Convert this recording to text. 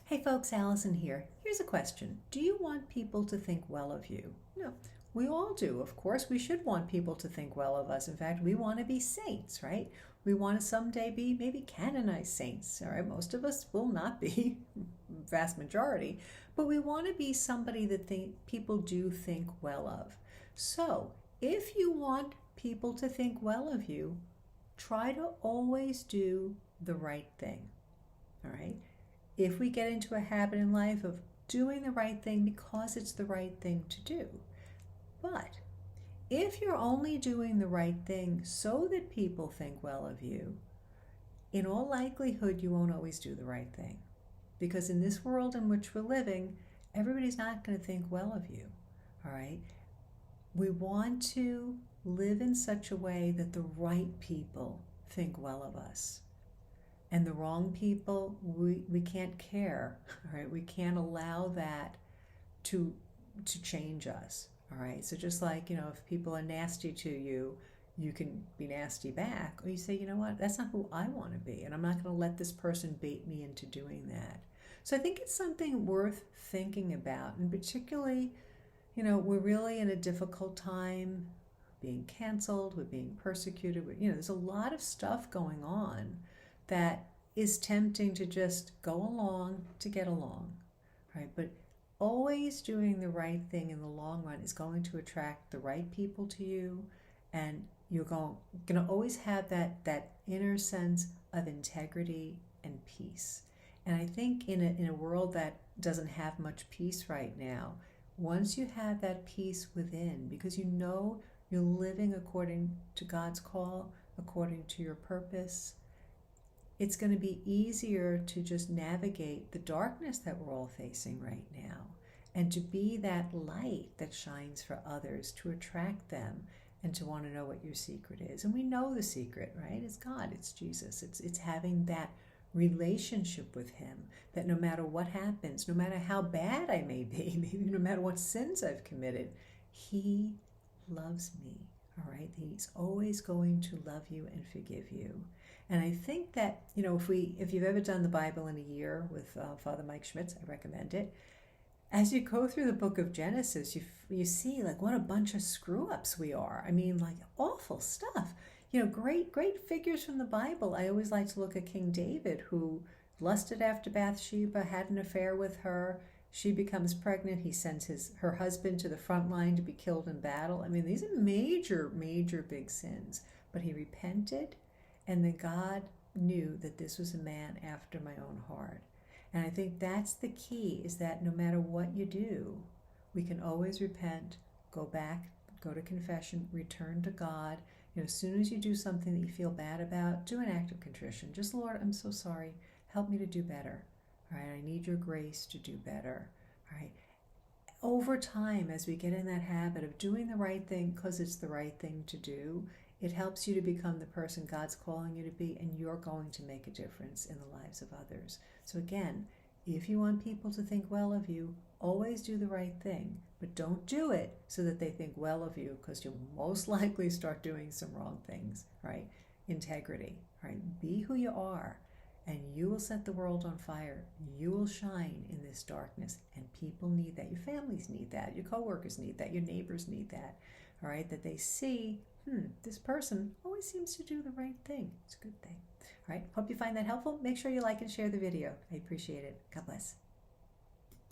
Hey folks, Allison here. Here's a question. Do you want people to think well of you? No, we all do. Of course, we should want people to think well of us. In fact, we want to be saints, right? We want to someday be maybe canonized saints, all right? Most of us will not be, vast majority, but we want to be somebody that people do think well of. So, if you want people to think well of you, try to always do the right thing, all right? If we get into a habit in life of doing the right thing because it's the right thing to do. But if you're only doing the right thing so that people think well of you, in all likelihood, you won't always do the right thing. Because in this world in which we're living, everybody's not going to think well of you. All right? We want to live in such a way that the right people think well of us. And the wrong people, we can't care, all right? We can't allow that to change us, all right? So just like, if people are nasty to you, you can be nasty back. Or you say, you know what, that's not who I want to be. And I'm not going to let this person bait me into doing that. So I think it's something worth thinking about. And particularly, we're really in a difficult time, being canceled, we're being persecuted. There's a lot of stuff going on that is tempting to just go along to get along, right? But always doing the right thing in the long run is going to attract the right people to you, and you're going to always have that inner sense of integrity and peace. And I think in a world that doesn't have much peace right now, once you have that peace within, because you're living according to God's call, according to your purpose, it's going to be easier to just navigate the darkness that we're all facing right now, and to be that light that shines for others, to attract them and to want to know what your secret is. And we know the secret, right? It's God, it's Jesus. It's having that relationship with Him, that no matter what happens, no matter how bad I may be, maybe no matter what sins I've committed, He loves me, all right? He's always going to love you and forgive you. And I think that, if you've ever done the Bible in a year with Father Mike Schmitz, I recommend it. As you go through the book of Genesis, you see like what a bunch of screw ups we are. I mean, like awful stuff. Great figures from the Bible. I always like to look at King David, who lusted after Bathsheba, had an affair with her. She becomes pregnant. He sends her husband to the front line to be killed in battle. I mean, these are major, major big sins. But he repented. And then God knew that this was a man after my own heart. And I think that's the key, is that no matter what you do, we can always repent, go back, go to confession, return to God. As soon as you do something that you feel bad about, do an act of contrition. Just, Lord, I'm so sorry. Help me to do better. All right, I need your grace to do better. All right. Over time, as we get in that habit of doing the right thing because it's the right thing to do, it helps you to become the person God's calling you to be, and you're going to make a difference in the lives of others. So again, if you want people to think well of you, always do the right thing, but don't do it so that they think well of you, because you'll most likely start doing some wrong things, right? Integrity, right? Be who you are, and you will set the world on fire. You will shine in this darkness, and people need that. Your families need that. Your coworkers need that. Your neighbors need that, all right? That they see, this person always seems to do the right thing. It's a good thing. All right, hope you find that helpful. Make sure you like and share the video. I appreciate it. God bless.